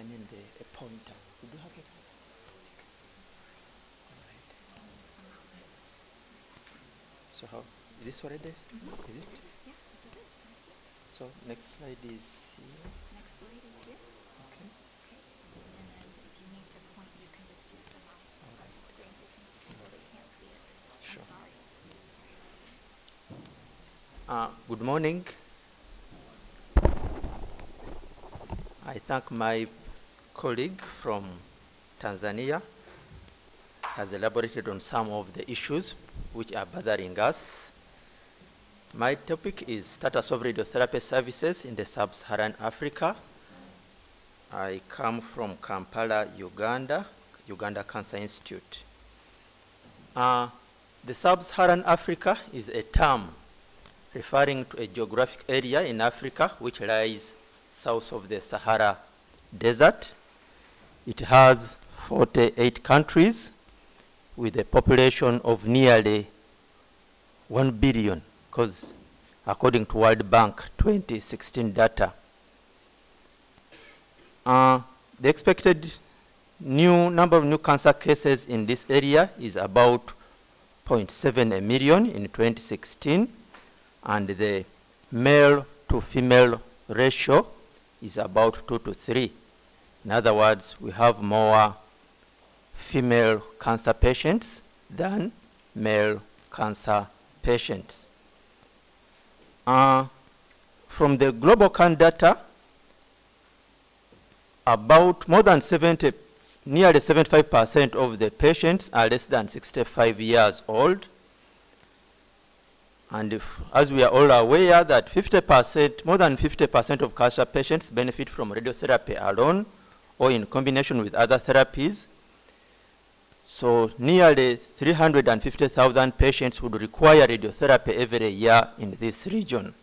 I mean a pointer. Would you have it? All right. So how, is this already? Is it? Yeah, this is it. So next slide is here. Next slide is here. Okay. Okay. And then if you need to point, you can just use the mouse on the screen so they can't see it. Sure. I'm sorry. Good morning. I thank my colleague from Tanzania has elaborated on some of the issues which are bothering us. My topic is status of radiotherapy services in the sub-Saharan Africa. I come from Kampala, Uganda, Uganda Cancer Institute. The sub-Saharan Africa is a term referring to a geographic area in Africa which lies south of the Sahara Desert. It has 48 countries with a population of nearly 1 billion, because according to World Bank 2016 data. The expected number of new cancer cases in this area is about 0.7 million in 2016, and the male to female ratio is about 2 to 3. In other words, we have more female cancer patients than male cancer patients. From the global can data, about more than nearly 75% of the patients are less than 65 years old. And as we are all aware that 50%, more than 50% of cancer patients benefit from radiotherapy alone or in combination with other therapies. So nearly 350,000 patients would require radiotherapy every year in this region.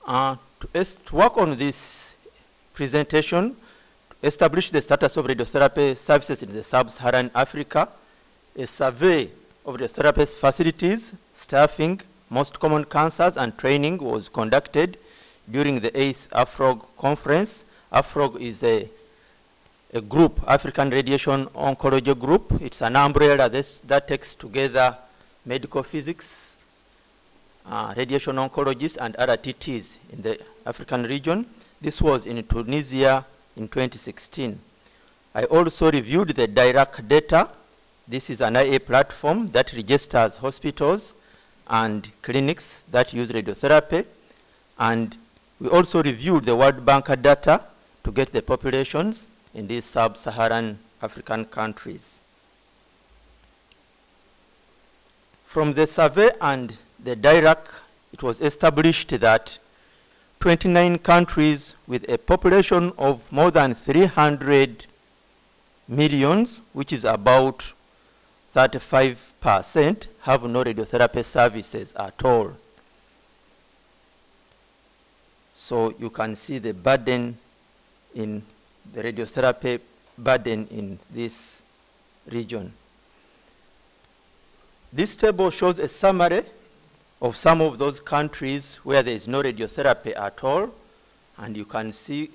To work on this presentation, to establish the status of radiotherapy services in the sub-Saharan Africa, a survey of the therapist facilities, staffing, most common cancers, and training was conducted during the 8th AFROG conference. AFROG is a group, African Radiation Oncology Group. It's an umbrella that takes together medical physics, radiation oncologists, and RTTs in the African region. This was in Tunisia in 2016. I also reviewed the DIRAC data. This is an IA platform that registers hospitals and clinics that use radiotherapy. And we also reviewed the World Bank data to get the populations in these sub-Saharan African countries. From the survey and the DIRAC, it was established that 29 countries with a population of more than 300 millions, which is about 35%, have no radiotherapy services at all. So you can see the burden in the radiotherapy burden in this region. This table shows a summary of some of those countries where there is no radiotherapy at all. And you can see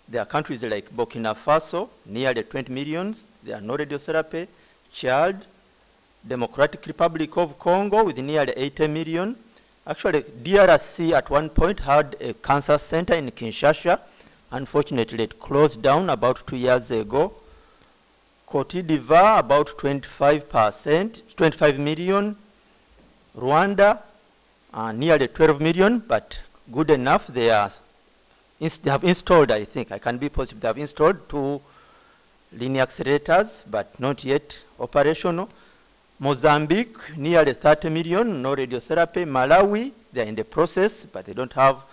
there are countries like Burkina Faso, nearly 20 millions, there are no radiotherapy. Chad, Democratic Republic of Congo with nearly 80 million. Actually, DRC at one point had a cancer center in Kinshasa. Unfortunately, it closed down about 2 years ago. Côte d'Ivoire, about 25 million. Rwanda, nearly 12 million, but good enough. They have installed, I think, I can be positive, they have installed 2 linear accelerators, but not yet operational. Mozambique, nearly 30 million, no radiotherapy. Malawi, they're in the process, but they don't have.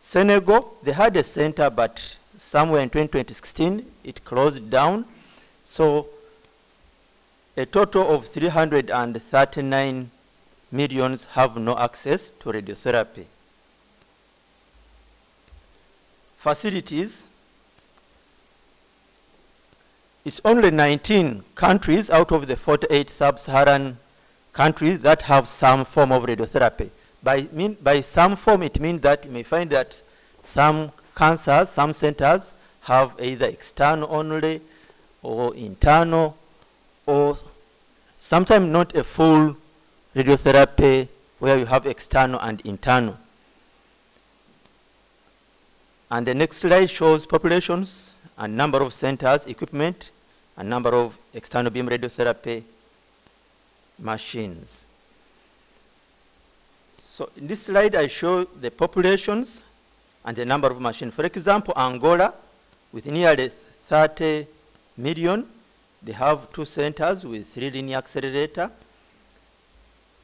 Senegal, they had a center, but somewhere in 2016, it closed down. So a total of 339 millions have no access to radiotherapy. Facilities, it's only 19 countries out of the 48 sub-Saharan countries that have some form of radiotherapy. By some form, it means that you may find that Some cancers, some centers have either external only or internal, or sometimes not a full radiotherapy where you have external and internal. And the next slide shows populations and number of centers, equipment, and number of external beam radiotherapy machines. So in this slide, I show the populations and the number of machines. For example, Angola, with nearly 30 million, they have 2 centers with 3 linear accelerator.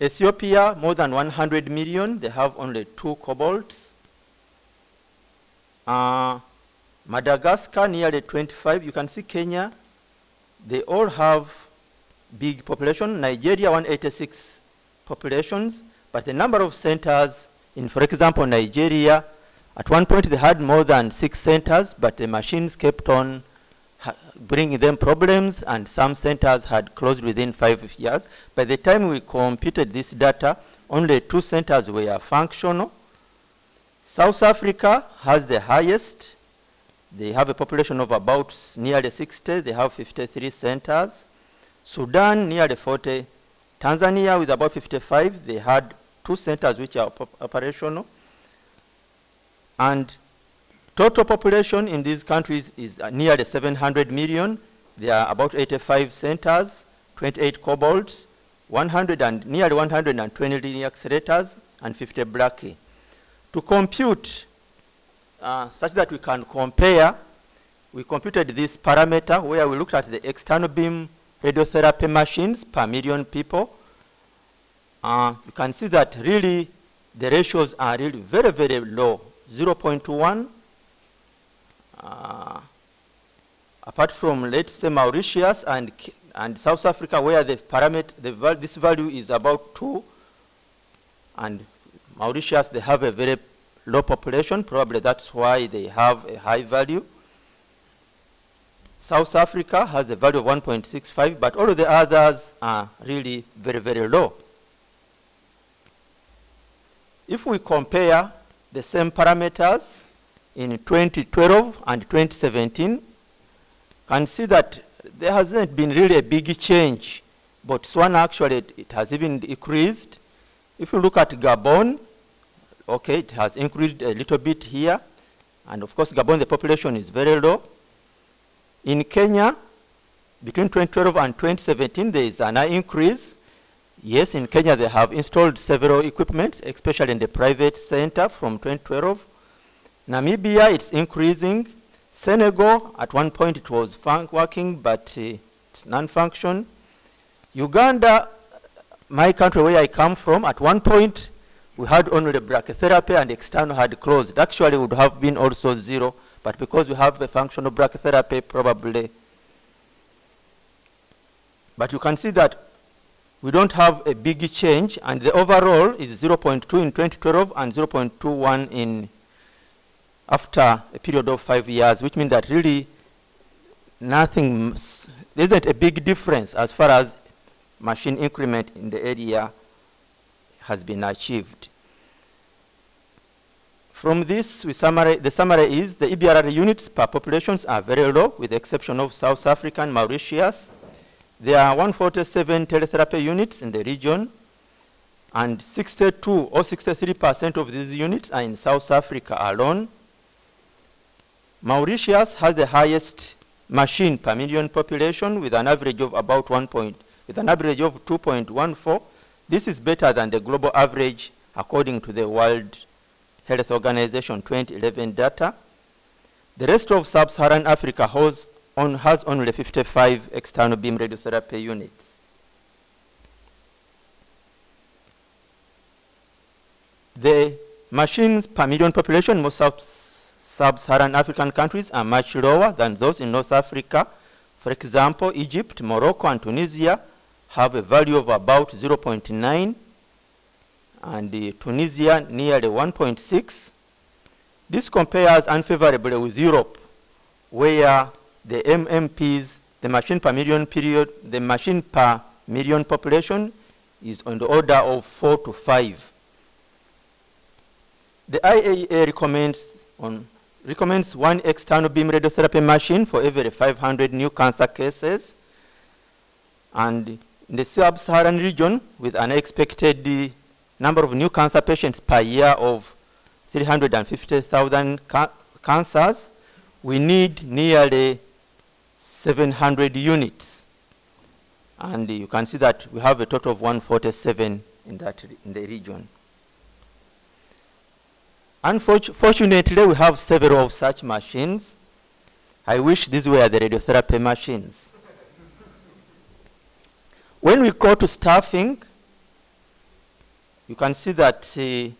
Ethiopia, more than 100 million, they have only 2 cobalts. Madagascar, nearly 25. You can see Kenya, they all have big population. Nigeria, 186 populations, but the number of centers in, for example, Nigeria, at one point they had more than 6 centers, but the machines kept on bringing them problems, and some centers had closed within 5 years. By the time we computed this data, only 2 centers were functional. South Africa has the highest. They have a population of about nearly 60. They have 53 centers. Sudan, nearly 40. Tanzania, with about 55, they had 2 centers which are operational. And total population in these countries is nearly 700 million. There are about 85 centers, 28 cobalts, nearly 120 linear accelerators, and 50 brachy. To compute such that we can compare, we computed this parameter where we looked at the external beam radiotherapy machines per million people. You can see that really the ratios are really very, very low, 0.1. Apart from, let's say, Mauritius and South Africa, where the parameter, this value is about 2, and Mauritius, they have a very low population. Probably that's why they have a high value. South Africa has a value of 1.65, but all of the others are really very, very low. If we compare the same parameters in 2012 and 2017, you can see that there hasn't been really a big change. Botswana, actually, it has even decreased. If you look at Gabon, okay, it has increased a little bit here. And of course, Gabon, the population is very low. In Kenya, between 2012 and 2017, there is an increase. Yes, in Kenya, they have installed several equipments, especially in the private center from 2012. Namibia, it's increasing. Senegal, at one point, it was working, but it's non-function. Uganda, my country where I come from, at one point, we had only the brachytherapy and external had closed. Actually, it would have been also 0, but because we have a functional brachytherapy, probably. But you can see that we don't have a big change, and the overall is 0.2 in 2012 and 0.21 after a period of 5 years, which means that really there isn't a big difference as far as machine increment in the area has been achieved. From this, the summary is the EBRR units per populations are very low, with the exception of South Africa and Mauritius. There are 147 teletherapy units in the region, and 62 or 63% of these units are in South Africa alone. Mauritius has the highest machine per million population with an average of about 2.14. This is better than the global average according to the World Health Organization 2011 data. The rest of Sub-Saharan Africa has only 55 external beam radiotherapy units. The machines per million population in most Sub-Saharan African countries are much lower than those in North Africa. For example, Egypt, Morocco, and Tunisia have a value of about 0.9, and Tunisia nearly 1.6. This compares unfavorably with Europe, where the MMPs, the machine per million population is on the order of 4 to 5. The IAEA recommends recommends one external beam radiotherapy machine for every 500 new cancer cases. And in the sub-Saharan region, with an expected number of new cancer patients per year of 350,000 cancers, we need nearly 700 units. And you can see that we have a total of 147 in the region. Unfortunately, we have several of such machines. I wish these were the radiotherapy machines. When we go to staffing, you can see that the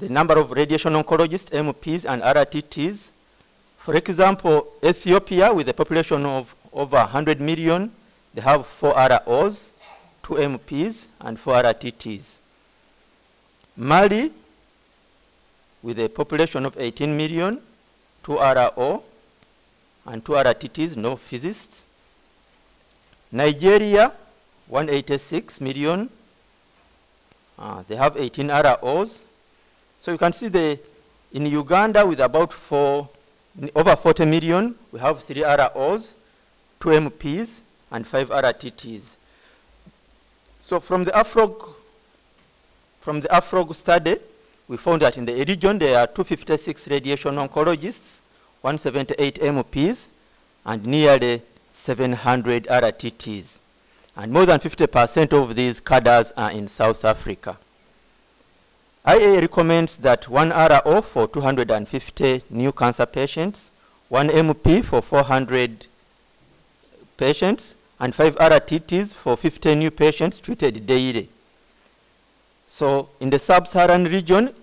number of radiation oncologists, MPs, and RTTs. For example, Ethiopia, with a population of over 100 million, they have 4 ROs, 2 MPs, and 4 RTTs. Mali, with a population of 18 million, 2 RO, and 2 RTTs, no physicists. Nigeria, 186 million, they have 18 ROs. So you can see in Uganda, with about over 40 million, we have 3 ROs, 2 MPs, and 5 RTTs. So from the AFROG study, we found that in the region there are 256 radiation oncologists, 178 MPs, and nearly 700 RTTs. And more than 50% of these cadres are in South Africa. IA recommends that 1 RO for 250 new cancer patients, 1 MP for 400 patients, and 5 RTTs for 50 new patients treated daily. So in the sub-Saharan region,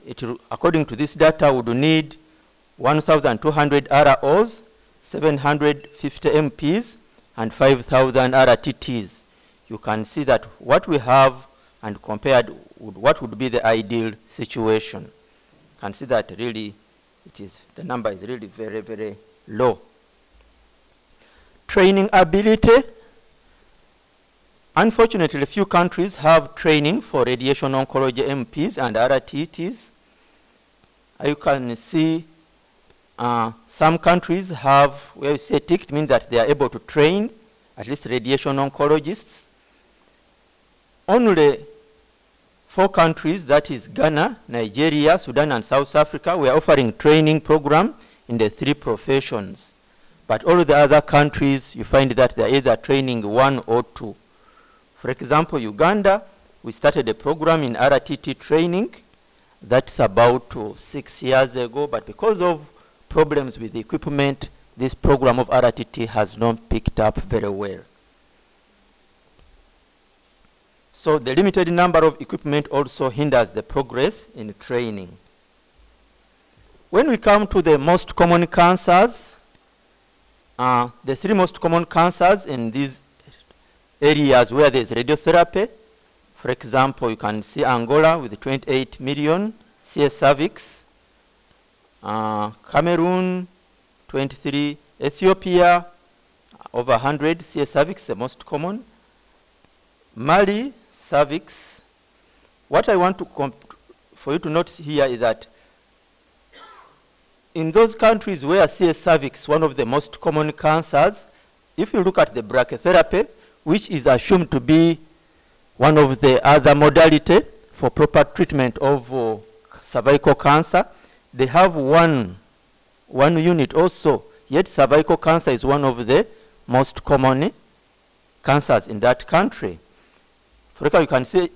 according to this data, would need 1,200 ROs, 750 MPs, and 5,000 RTTs. You can see that what we have and compared with what would be the ideal situation. You can see that really the number is really very, very low. Training ability. Unfortunately, few countries have training for radiation oncology MPs and RTTs. You can see some countries have, where you say ticked, means that they are able to train at least radiation oncologists. Only 4 countries, that is Ghana, Nigeria, Sudan, and South Africa, we are offering training program in the 3 professions. But all the other countries, you find that they are either training 1 or 2. For example, Uganda, we started a program in RTT training. That's about 6 years ago, but because of problems with the equipment, this program of RTT has not picked up very well. So the limited number of equipment also hinders the progress in training. When we come to the most common cancers, the 3 most common cancers in these areas where there is radiotherapy, for example, you can see Angola with 28 million, CS cervix, Cameroon, 23, Ethiopia, over 100, CS cervix, the most common, Mali, cervix. What I want for you to notice here is that in those countries where CS cervix, one of the most common cancers, if you look at the brachytherapy, which is assumed to be one of the other modality for proper treatment of cervical cancer, they have one unit also, yet cervical cancer is one of the most common cancers in that country. For example, you can see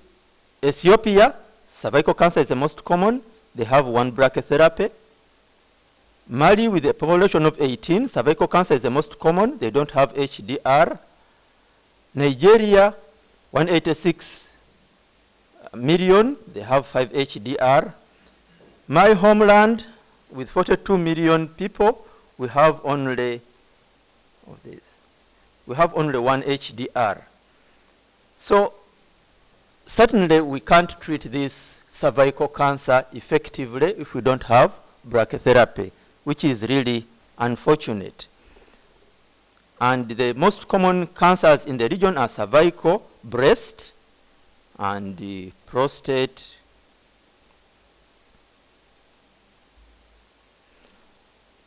Ethiopia, cervical cancer is the most common. They have 1 brachytherapy. Mali, with a population of 18, cervical cancer is the most common. They don't have HDR. Nigeria, 186 million. They have 5 HDR. My homeland, with 42 million people, we have only 1 HDR. So certainly we can't treat this cervical cancer effectively if we don't have brachytherapy, which is really unfortunate. And the most common cancers in the region are cervical, breast, and the prostate.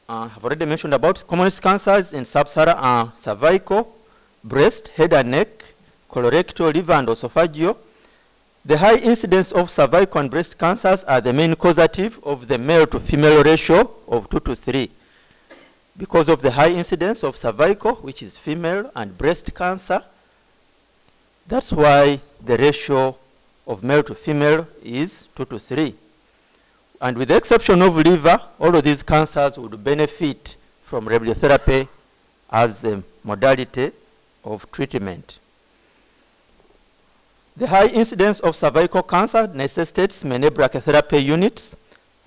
I've already mentioned about commonest cancers in sub-Saharan are cervical, breast, head and neck, colorectal, liver, and esophageal. The high incidence of cervical and breast cancers are the main causative of the male to female ratio of 2 to 3. Because of the high incidence of cervical, which is female, and breast cancer, that's why the ratio of male to female is 2 to 3. And with the exception of liver, all of these cancers would benefit from radiotherapy as a modality of treatment. The high incidence of cervical cancer necessitates many brachytherapy units.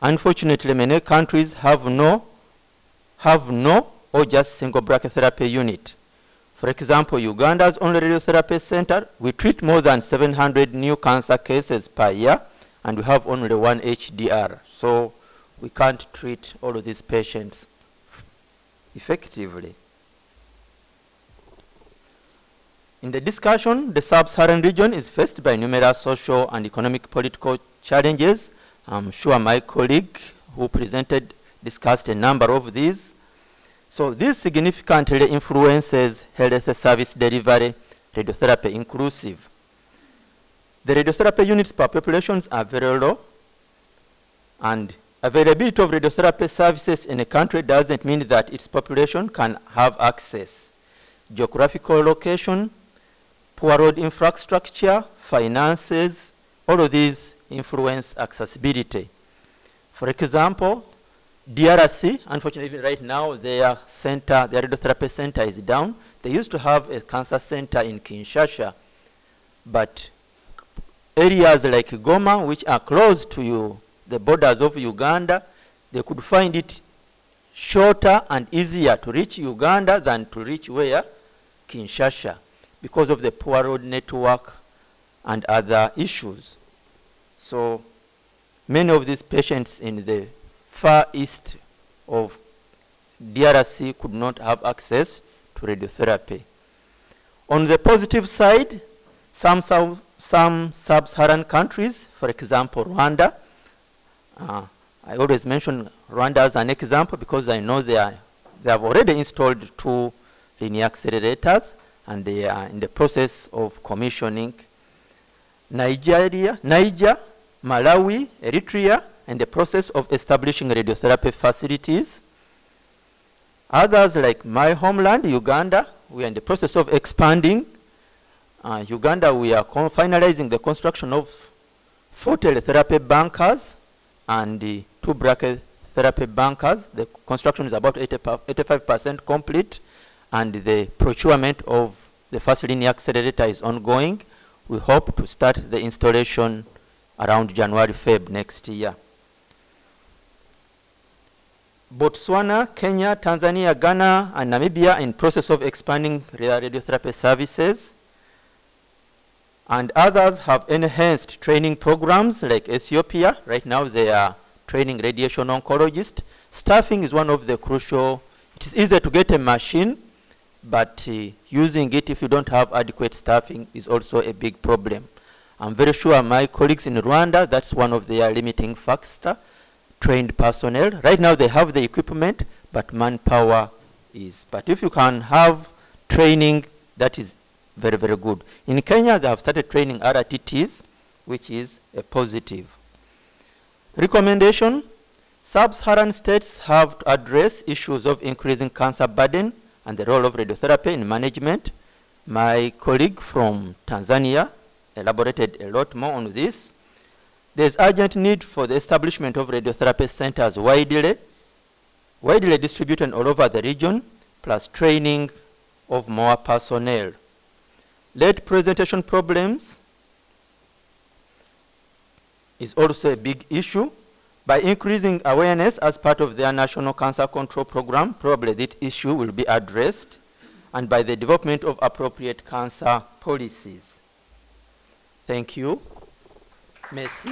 Unfortunately, many countries have no or just single brachytherapy unit. For example, Uganda's only radiotherapy center, we treat more than 700 new cancer cases per year, and we have only one HDR. So we can't treat all of these patients effectively. In the discussion, the sub-Saharan region is faced by numerous social and economic political challenges. I'm sure my colleague who presented discussed a number of these. So this significantly influences health service delivery, radiotherapy inclusive. The radiotherapy units per populations are very low, and availability of radiotherapy services in a country doesn't mean that its population can have access. Geographical location, poor road infrastructure, finances, all of these influence accessibility. For example, DRC, unfortunately right now their radiotherapy center is down. They used to have a cancer center in Kinshasa, but areas like Goma, which are close to the borders of Uganda, they could find it shorter and easier to reach Uganda than to reach where? Kinshasa, because of the poor road network and other issues. So many of these patients in the far east of DRC could not have access to radiotherapy. On the positive side, some sub-Saharan countries, for example, Rwanda, I always mention Rwanda as an example because I know they have already installed 2 linear accelerators and they are in the process of commissioning. Niger, Malawi, Eritrea, in the process of establishing radiotherapy facilities. Others like my homeland, Uganda, we are in the process of expanding. Uganda, we are finalizing the construction of 4 teletherapy bunkers and 2 brachytherapy bunkers. The construction is about 85% complete, and the procurement of the first linear accelerator is ongoing. We hope to start the installation around January, Feb next year. Botswana, Kenya, Tanzania, Ghana, and Namibia are in process of expanding radiotherapy services. And others have enhanced training programs like Ethiopia. Right now they are training radiation oncologists. Staffing is one of the crucial. It is easy to get a machine, but using it if you don't have adequate staffing is also a big problem. I'm very sure my colleagues in Rwanda, that's one of their limiting factors, trained personnel. Right now they have the equipment, but manpower is. But if you can have training, that is very, very good. In Kenya, they have started training RTTs, which is a positive. Recommendation: sub-Saharan states have to address issues of increasing cancer burden and the role of radiotherapy in management. My colleague from Tanzania elaborated a lot more on this. There's urgent need for the establishment of radiotherapy centers widely distributed all over the region, plus training of more personnel. Late presentation problems is also a big issue. By increasing awareness as part of their national cancer control program, probably this issue will be addressed, and by the development of appropriate cancer policies. Thank you. Merci.